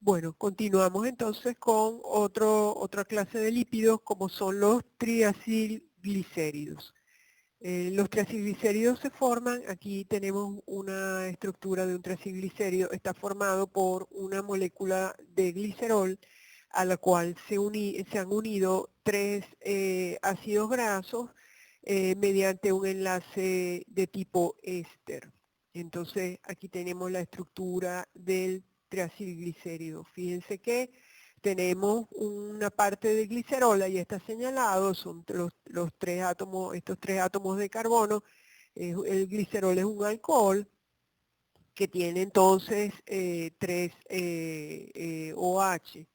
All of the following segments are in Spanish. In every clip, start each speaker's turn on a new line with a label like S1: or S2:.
S1: Bueno, continuamos entonces con otra clase de lípidos como son los triacilglicéridos. Los triacilglicéridos se forman, aquí tenemos una estructura de un triacilglicérido, está formado por una molécula de glicerol a la cual se han unido tres ácidos grasos mediante un enlace de tipo éster. Entonces aquí tenemos la estructura del triacilglicérido. Fíjense que tenemos una parte de glicerol, ahí está señalado, son los tres átomos, estos tres átomos de carbono. El glicerol es un alcohol que tiene entonces tres OH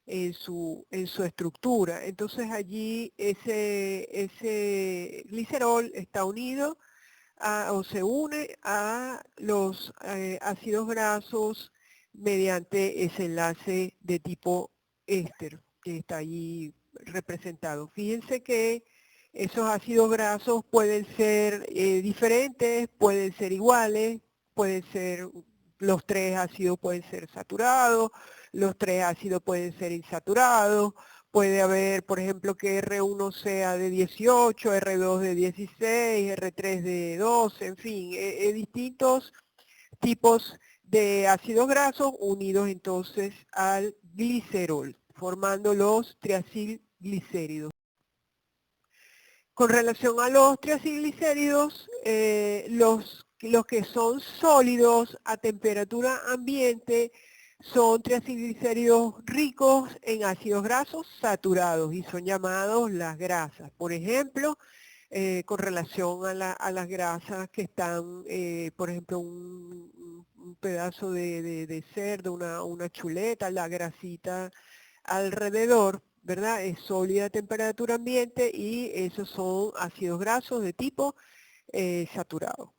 S1: en su estructura. Entonces allí ese glicerol está unido o se une a los ácidos grasos mediante ese enlace de tipo éster que está allí representado. Fíjense que esos ácidos grasos pueden ser diferentes, pueden ser iguales, pueden ser, los tres ácidos pueden ser saturados, los tres ácidos pueden ser insaturados, puede haber, por ejemplo, que R1 sea de 18, R2 de 16, R3 de 12, en fin, distintos tipos de ácidos grasos unidos entonces al glicerol, formando los triacilglicéridos. Con relación a los triacilglicéridos, los que son sólidos a temperatura ambiente son triacilglicéridos ricos en ácidos grasos saturados y son llamados las grasas. Por ejemplo, con relación a las grasas que están, por ejemplo, un pedazo de cerdo, una chuleta, la grasita alrededor, ¿verdad? Es sólida a temperatura ambiente y esos son ácidos grasos de tipo saturado.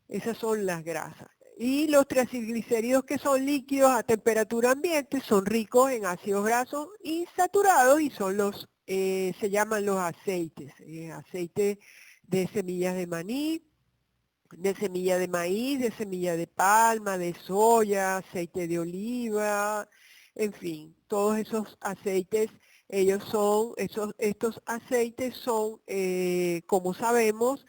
S1: Esas son las grasas. Y los triacilglicéridos que son líquidos a temperatura ambiente son ricos en ácidos grasos insaturados y son se llaman los aceites. Aceite de semillas de maní, de semilla de maíz, de semilla de palma, de soya, aceite de oliva, en fin, todos esos aceites, estos aceites son, como sabemos,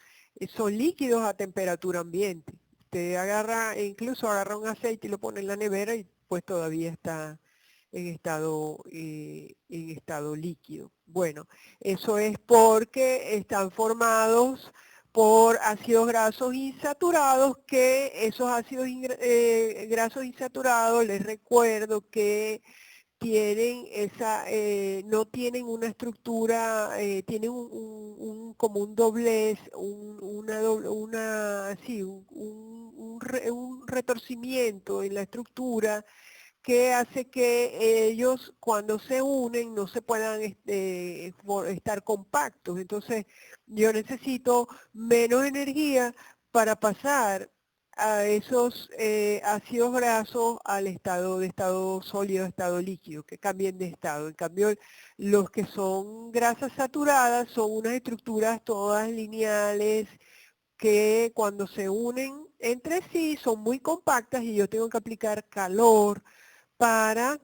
S1: son líquidos a temperatura ambiente. Usted incluso agarra un aceite y lo pone en la nevera y pues todavía está en estado líquido. Bueno, eso es porque están formados por ácidos grasos insaturados, que esos ácidos grasos insaturados, les recuerdo que tienen no tienen una estructura, tienen como un doblez, un retorcimiento en la estructura que hace que ellos cuando se unen no se puedan estar compactos. Entonces yo necesito menos energía para pasar a esos ácidos grasos al estado sólido, estado líquido, que cambien de estado. En cambio, los que son grasas saturadas son unas estructuras todas lineales que cuando se unen entre sí son muy compactas y yo tengo que aplicar calor para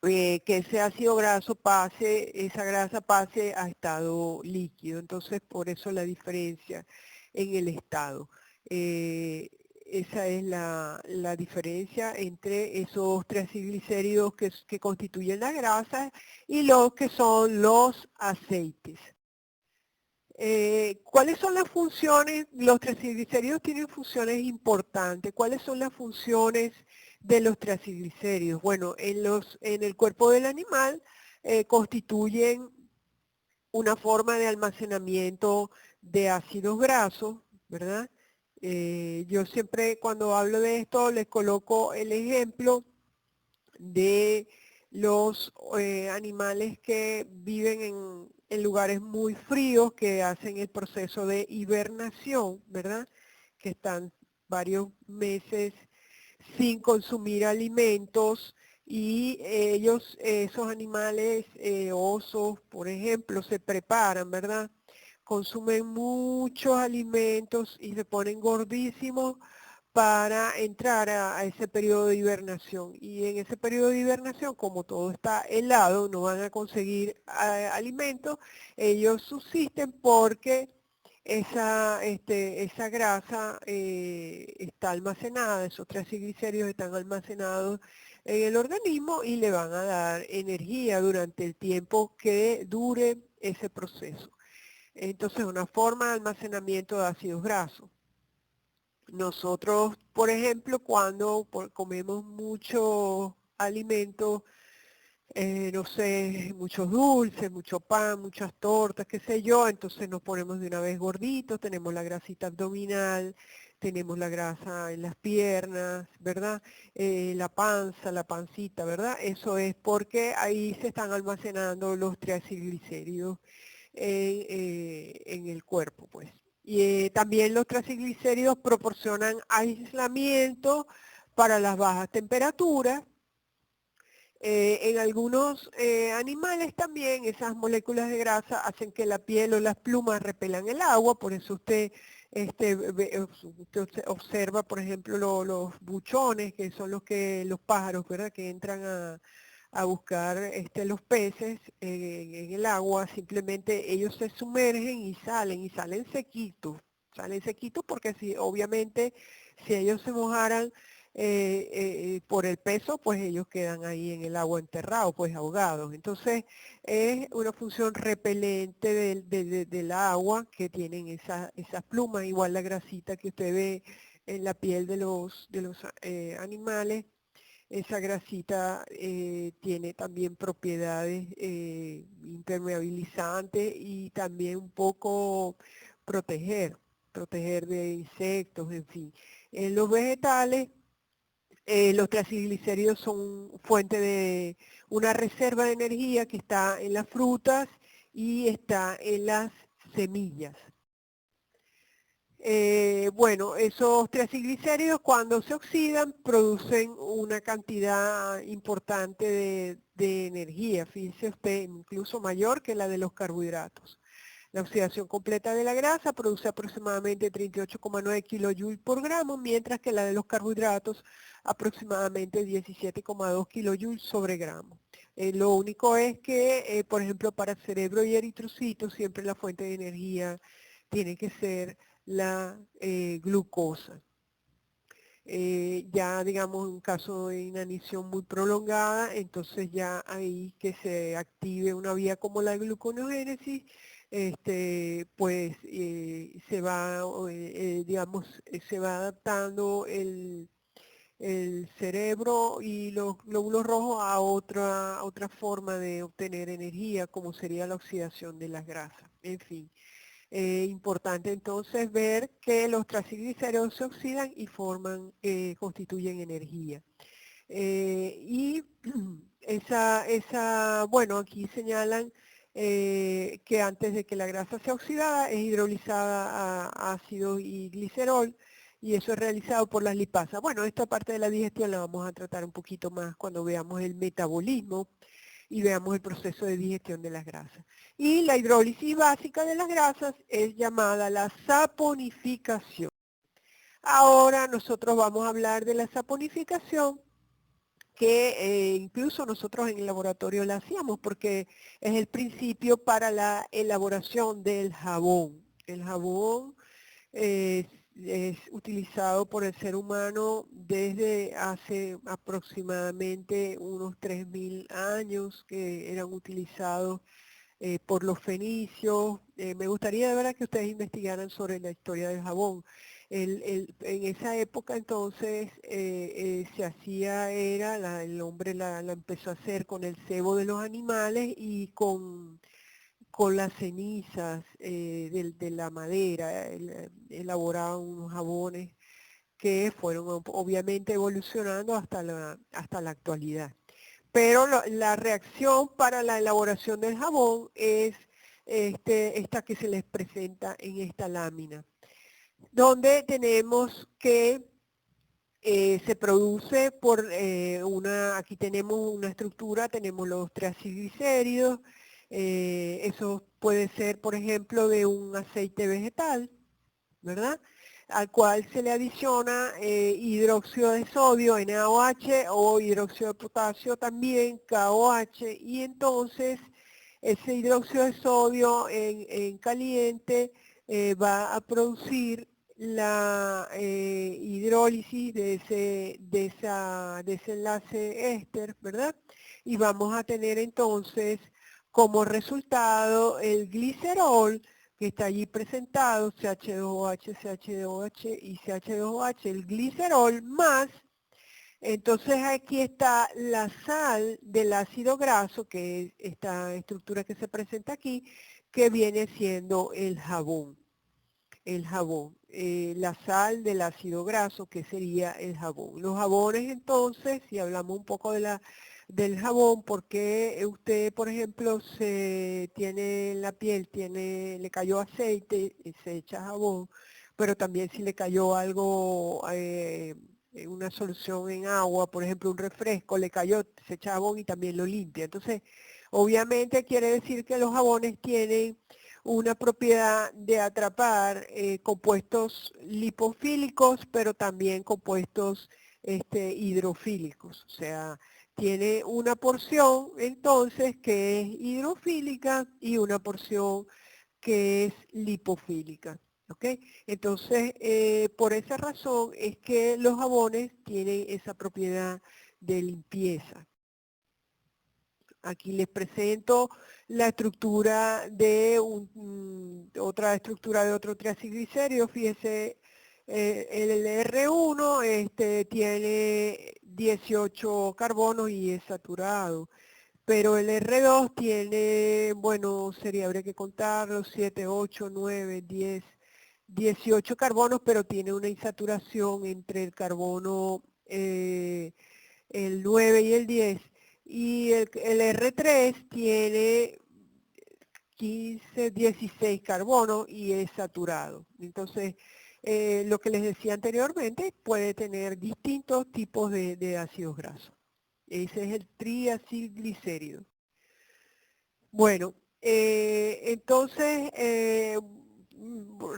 S1: que ese ácido graso esa grasa pase a estado líquido. Entonces, por eso la diferencia en el estado. Esa es la diferencia entre esos triacilglicéridos que constituyen la grasa y los que son los aceites. ¿Cuáles son las funciones? Los triacilglicéridos tienen funciones importantes. ¿Cuáles son las funciones de los triacilglicéridos? Bueno, en el cuerpo del animal constituyen una forma de almacenamiento de ácidos grasos, ¿verdad? Yo siempre cuando hablo de esto les coloco el ejemplo de los animales que viven en lugares muy fríos, que hacen el proceso de hibernación, ¿verdad? Que están varios meses sin consumir alimentos y esos animales, osos, por ejemplo, se preparan, ¿verdad? Consumen muchos alimentos y se ponen gordísimos para entrar a ese periodo de hibernación. Y en ese periodo de hibernación, como todo está helado, no van a conseguir alimento, ellos subsisten porque esa grasa está almacenada, esos triglicéridos están almacenados en el organismo y le van a dar energía durante el tiempo que dure ese proceso. Entonces, una forma de almacenamiento de ácidos grasos. Nosotros, por ejemplo, cuando comemos mucho alimento, no sé, muchos dulces, mucho pan, muchas tortas, qué sé yo, entonces nos ponemos de una vez gorditos, tenemos la grasita abdominal, tenemos la grasa en las piernas, ¿verdad? La panza, la pancita, ¿verdad? Eso es porque ahí se están almacenando los triglicéridos en el cuerpo, pues. Y también los triglicéridos proporcionan aislamiento para las bajas temperaturas. En algunos animales también esas moléculas de grasa hacen que la piel o las plumas repelan el agua, por eso usted, usted observa, por ejemplo, los buchones, que son los pájaros, ¿verdad?, que entran a buscar los peces en el agua, simplemente ellos se sumergen y salen sequitos porque si, obviamente si ellos se mojaran por el peso, pues ellos quedan ahí en el agua enterrados, pues ahogados. Entonces es una función repelente del agua que tienen esas plumas, igual la grasita que usted ve en la piel de los animales. Esa grasita tiene también propiedades impermeabilizantes y también un poco proteger de insectos, en fin. En los vegetales, los triglicéridos son fuente de una reserva de energía que está en las frutas y está en las semillas. Bueno, esos triglicéridos cuando se oxidan producen una cantidad importante de energía, fíjese usted, incluso mayor que la de los carbohidratos. La oxidación completa de la grasa produce aproximadamente 38,9 kilojoules por gramo, mientras que la de los carbohidratos aproximadamente 17,2 kilojoules sobre gramo. Lo único es que, por ejemplo, para el cerebro y eritrocitos, siempre la fuente de energía tiene que ser la glucosa. Ya digamos en un caso de inanición muy prolongada, entonces ya ahí que se active una vía como la gluconeogénesis, pues se va, digamos, se va adaptando el cerebro y los glóbulos rojos a otra forma de obtener energía, como sería la oxidación de las grasas. En fin. Importante entonces ver que los triglicéridos se oxidan y constituyen energía. Y bueno, aquí señalan que antes de que la grasa sea oxidada es hidrolizada a ácido y glicerol, y eso es realizado por las lipasas. Bueno, esta parte de la digestión la vamos a tratar un poquito más cuando veamos el metabolismo y veamos el proceso de digestión de las grasas. Y la hidrólisis básica de las grasas es llamada la saponificación. Ahora nosotros vamos a hablar de la saponificación, que incluso nosotros en el laboratorio la hacíamos porque es el principio para la elaboración del jabón. El jabón es utilizado por el ser humano desde hace aproximadamente unos 3.000 años, que eran utilizados por los fenicios. Me gustaría de verdad que ustedes investigaran sobre la historia del jabón. En esa época entonces se hacía, el hombre la empezó a hacer con el sebo de los animales y con las cenizas de la madera, elaboraban unos jabones que fueron obviamente evolucionando hasta la actualidad. Pero la reacción para la elaboración del jabón es esta que se les presenta en esta lámina, donde tenemos que se produce por aquí tenemos una estructura, tenemos los triglicéridos, eso puede ser, por ejemplo, de un aceite vegetal, ¿verdad? al cual se le adiciona hidróxido de sodio, NaOH, o hidróxido de potasio también, KOH, y entonces ese hidróxido de sodio en caliente va a producir la hidrólisis de ese enlace éster, ¿verdad? Y vamos a tener entonces como resultado el glicerol, que está allí presentado, CH2OH, CH2OH y CH2OH, el glicerol más. Entonces aquí está la sal del ácido graso, que es esta estructura que se presenta aquí, que viene siendo el jabón. La sal del ácido graso, que sería el jabón. Los jabones entonces, si hablamos un poco del jabón, porque usted, por ejemplo, tiene en la piel, le cayó aceite, se echa jabón, pero también si le cayó algo, una solución en agua, por ejemplo, un refresco, le cayó, se echa jabón y también lo limpia. Entonces, obviamente quiere decir que los jabones tienen una propiedad de atrapar compuestos lipofílicos, pero también compuestos hidrofílicos. O sea, tiene una porción entonces que es hidrofílica y una porción que es lipofílica. ¿Ok? Entonces, por esa razón es que los jabones tienen esa propiedad de limpieza. Aquí les presento la estructura de otra estructura de otro triacilglicérido. Fíjese, el R1 tiene 18 carbonos y es saturado. Pero el R2 tiene, bueno, habría que contarlo, 7, 8, 9, 10, 18 carbonos, pero tiene una insaturación entre el carbono, el 9 y el 10. Y el R3 tiene 15, 16 carbonos y es saturado. Entonces, lo que les decía anteriormente, puede tener distintos tipos de ácidos grasos. Ese es el triacilglicérido. Bueno, entonces,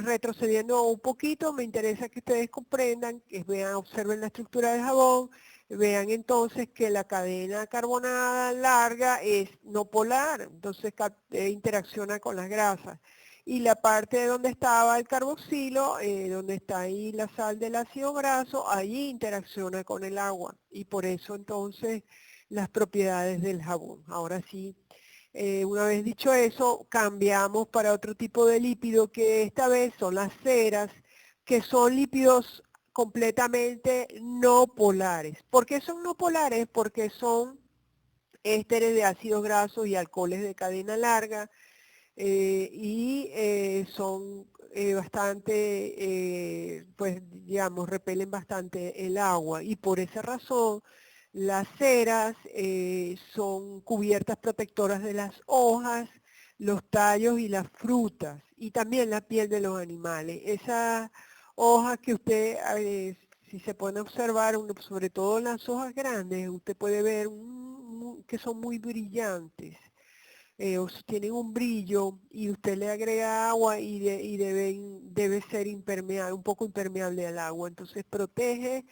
S1: retrocediendo un poquito, me interesa que ustedes comprendan, que vean, observen la estructura del jabón, vean entonces que la cadena carbonada larga es no polar, entonces interacciona con las grasas. Y la parte donde estaba el carboxilo, donde está ahí la sal del ácido graso, ahí interacciona con el agua. Y por eso entonces las propiedades del jabón. Ahora sí, una vez dicho eso, cambiamos para otro tipo de lípido, que esta vez son las ceras, que son lípidos completamente no polares. ¿Por qué son no polares? Porque son ésteres de ácidos grasos y alcoholes de cadena larga, y son bastante, pues digamos, repelen bastante el agua, y por esa razón las ceras son cubiertas protectoras de las hojas, los tallos y las frutas, y también la piel de los animales. Esas hojas que usted, si se puede observar, sobre todo las hojas grandes, usted puede ver que son muy brillantes. Tienen un brillo y usted le agrega agua y, debe ser impermeable, un poco impermeable al agua. Entonces protege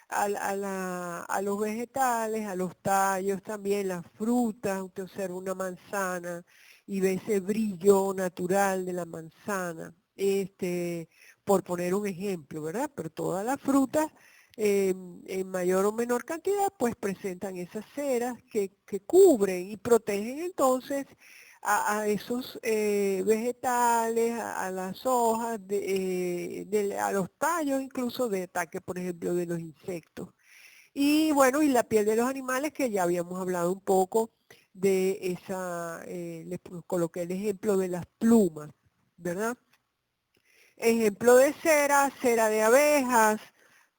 S1: a los vegetales, a los tallos también, las frutas. Usted observa una manzana y ve ese brillo natural de la manzana. Por poner un ejemplo, ¿verdad? Pero todas las frutas en mayor o menor cantidad, pues presentan esas ceras que cubren y protegen entonces a esos vegetales, a las hojas, a los tallos incluso de ataque, por ejemplo, de los insectos. Y bueno, y la piel de los animales, que ya habíamos hablado un poco de esa, les coloqué el ejemplo de las plumas, ¿verdad? Ejemplo de cera, cera de abejas,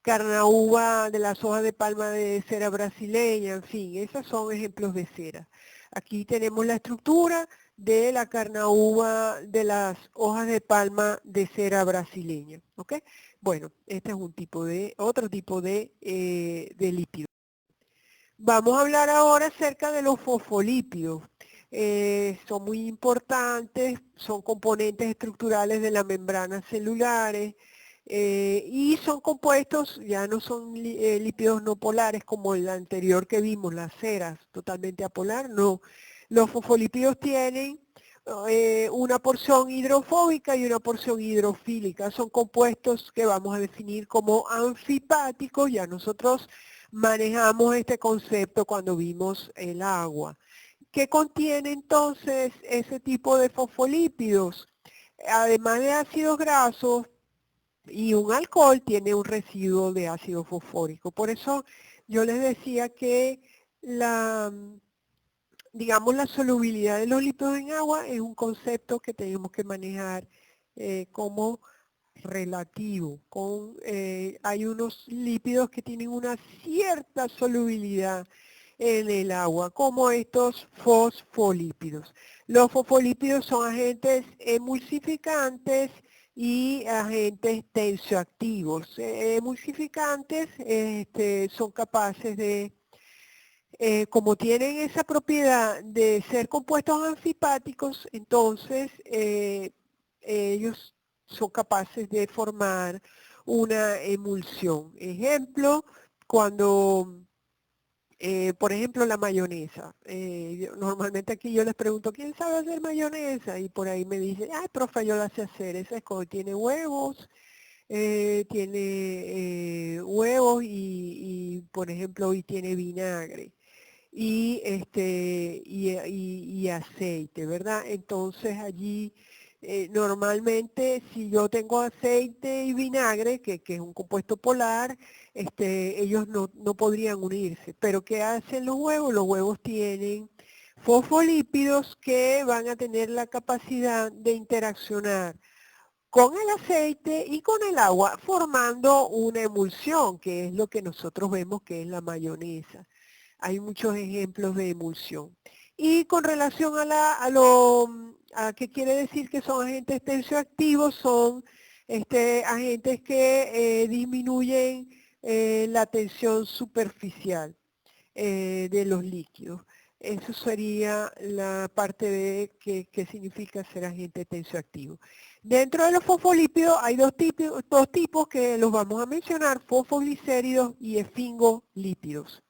S1: carnaúba de las hojas de palma de cera brasileña, en fin, esos son ejemplos de cera. Aquí tenemos la estructura de la carnaúba de las hojas de palma de cera brasileña, ¿ok? Bueno, este es otro tipo de lípido. Vamos a hablar ahora acerca de los fosfolípidos. Son muy importantes, son componentes estructurales de las membranas celulares, Y son compuestos, ya no son lípidos no polares como el anterior que vimos, las ceras totalmente apolar, no. Los fosfolípidos tienen una porción hidrofóbica y una porción hidrofílica. Son compuestos que vamos a definir como anfipáticos. Ya nosotros manejamos este concepto cuando vimos el agua. ¿Qué contiene entonces ese tipo de fosfolípidos? Además de ácidos grasos y un alcohol, tiene un residuo de ácido fosfórico. Por eso yo les decía que digamos, la solubilidad de los lípidos en agua es un concepto que tenemos que manejar como relativo. Hay unos lípidos que tienen una cierta solubilidad en el agua, como estos fosfolípidos. Los fosfolípidos son agentes emulsificantes y agentes tensioactivos. Emulsificantes son capaces de como tienen esa propiedad de ser compuestos anfipáticos, entonces ellos son capaces de formar una emulsión. Ejemplo, cuando, por ejemplo, la mayonesa. Normalmente aquí yo les pregunto, ¿quién sabe hacer mayonesa? Y por ahí me dice, ay, profe, yo la sé hacer. Esa es cuando tiene huevos, por ejemplo, y tiene vinagre y aceite, ¿verdad? Entonces allí normalmente si yo tengo aceite y vinagre, que es un compuesto polar, ellos no podrían unirse. Pero ¿qué hacen los huevos? Los huevos tienen fosfolípidos que van a tener la capacidad de interaccionar con el aceite y con el agua, formando una emulsión, que es lo que nosotros vemos que es la mayonesa. Hay muchos ejemplos de emulsión. Y con relación a qué quiere decir que son agentes tensioactivos, son agentes que disminuyen la tensión superficial de los líquidos. Eso sería la parte de qué significa ser agente tensioactivo. Dentro de los fosfolípidos hay dos tipos que los vamos a mencionar, fosfoglicéridos y esfingolípidos.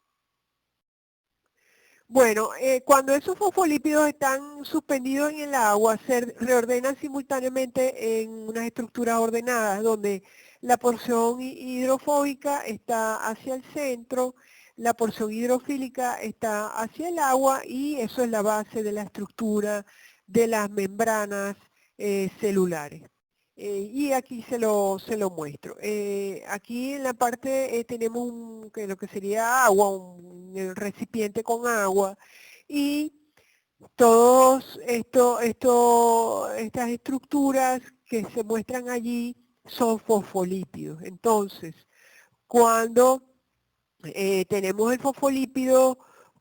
S1: Bueno, cuando esos fosfolípidos están suspendidos en el agua, se reordenan simultáneamente en unas estructuras ordenadas, donde la porción hidrofóbica está hacia el centro, la porción hidrofílica está hacia el agua, y eso es la base de la estructura de las membranas celulares. Y aquí se lo muestro. Aquí en la parte tenemos lo que sería agua, un recipiente con agua, y todos estas estructuras que se muestran allí son fosfolípidos. Entonces, cuando tenemos el fosfolípido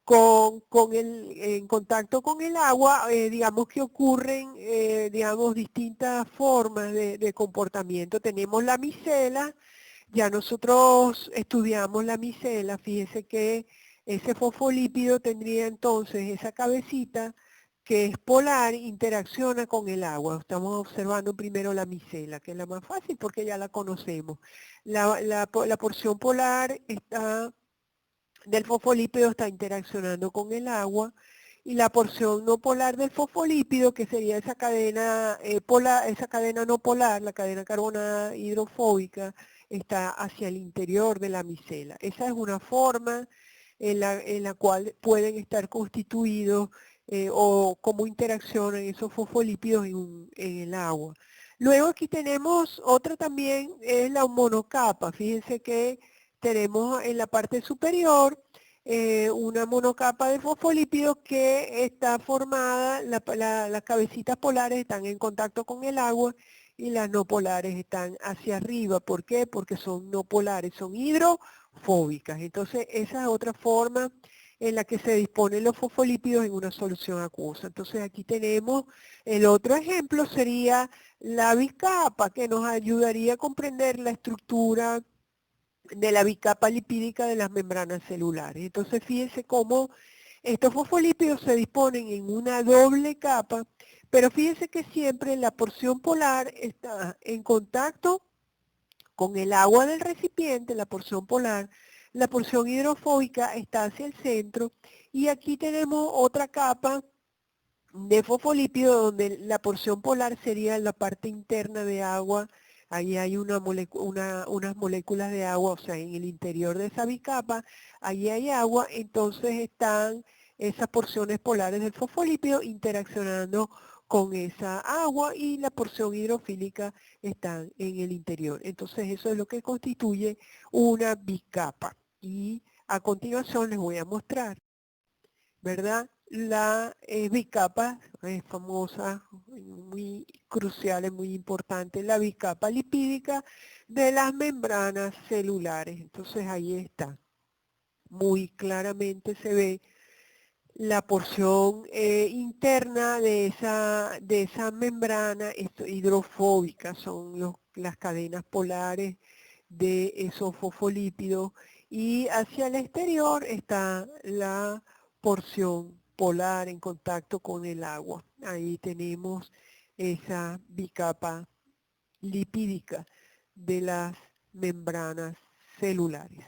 S1: en contacto con el agua, digamos que ocurren, digamos, distintas formas de comportamiento. Tenemos la micela, ya nosotros estudiamos la micela, fíjese que ese fosfolípido tendría entonces esa cabecita que es polar, interacciona con el agua. Estamos observando primero la micela, que es la más fácil porque ya la conocemos. La porción polar del fosfolípido está interaccionando con el agua, y la porción no polar del fosfolípido, que sería esa cadena esa cadena no polar, la cadena carbonada hidrofóbica, está hacia el interior de la micela. Esa es una forma en la cual pueden estar constituidos o cómo interaccionan esos fosfolípidos en el agua. Luego aquí tenemos otra también, es la monocapa. Fíjense que tenemos en la parte superior una monocapa de fosfolípidos que está formada, las cabecitas polares están en contacto con el agua y las no polares están hacia arriba. ¿Por qué? Porque son no polares, son hidrofóbicas. Entonces esa es otra forma en la que se disponen los fosfolípidos en una solución acuosa. Entonces aquí tenemos el otro ejemplo, sería la bicapa, que nos ayudaría a comprender la estructura de la bicapa lipídica de las membranas celulares. Entonces fíjense cómo estos fosfolípidos se disponen en una doble capa, pero fíjense que siempre la porción polar está en contacto con el agua del recipiente, la porción polar, la porción hidrofóbica está hacia el centro y aquí tenemos otra capa de fosfolípido donde la porción polar sería la parte interna de agua. Ahí hay unas moléculas de agua, o sea, en el interior de esa bicapa, ahí hay agua, entonces están esas porciones polares del fosfolípido interaccionando con esa agua y la porción hidrofílica están en el interior. Entonces eso es lo que constituye una bicapa. Y a continuación les voy a mostrar, ¿verdad? La bicapa es famosa, muy crucial, es muy importante, la bicapa lipídica de las membranas celulares. Entonces ahí está, muy claramente se ve la porción interna de esa membrana hidrofóbica, son las cadenas polares de esos fosfolípidos, y hacia el exterior está la porción polar en contacto con el agua. Ahí tenemos esa bicapa lipídica de las membranas celulares.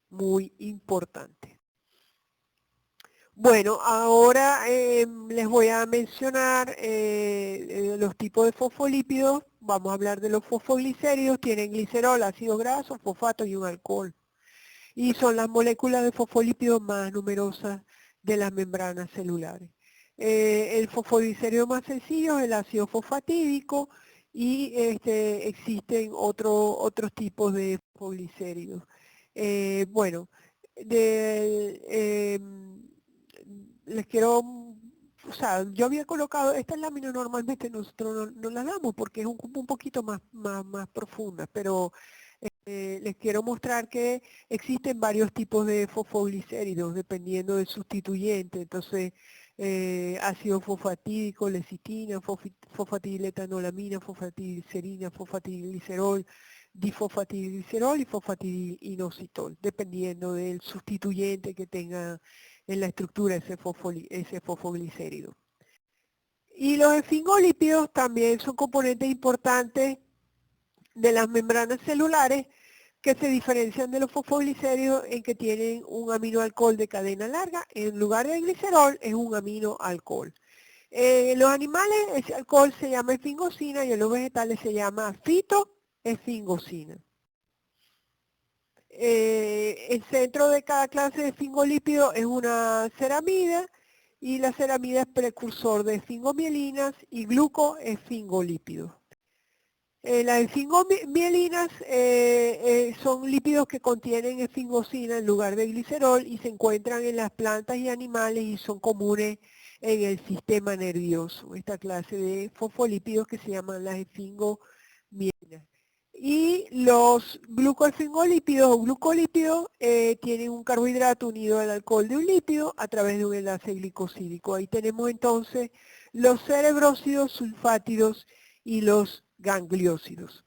S1: Muy importante. Bueno, ahora les voy a mencionar los tipos de fosfolípidos. Vamos a hablar de los fosfoglicéridos. Tienen glicerol, ácido graso, fosfato y un alcohol. Y son las moléculas de fosfolípidos más numerosas de las membranas celulares. El fosfoglicerio más sencillo es el ácido fosfatídico y existen otros tipos de fosfoglicéridos. Bueno, les quiero, o sea, yo había colocado, estas láminas normalmente nosotros no las damos porque es un poquito más profunda, pero les quiero mostrar que existen varios tipos de fosfoglicéridos dependiendo del sustituyente. Entonces, ácido fosfatídico, lecitina, fosfatidiletanolamina, fosfatidilcerina, fosfatidilglicerol, difosfatidilglicerol y fosfatidilinositol, dependiendo del sustituyente que tenga en la estructura ese fosfoglicérido. Y los esfingolípidos también son componentes importantes de las membranas celulares que se diferencian de los fosfoglicéridos en que tienen un aminoalcohol de cadena larga. En lugar de glicerol es un aminoalcohol. En los animales ese alcohol se llama esfingosina y en los vegetales se llama fitoesfingosina. El centro de cada clase de esfingolípido es una ceramida y la ceramida es precursor de esfingomielinas y glucoesfingolípidos. Las esfingomielinas son lípidos que contienen esfingosina en lugar de glicerol y se encuentran en las plantas y animales y son comunes en el sistema nervioso. Esta clase de fosfolípidos que se llaman las esfingomielinas. Y los glucoesfingolípidos o glucolípidos tienen un carbohidrato unido al alcohol de un lípido a través de un enlace glicosídico. Ahí tenemos entonces los cerebrósidos, sulfátidos y los gangliósidos.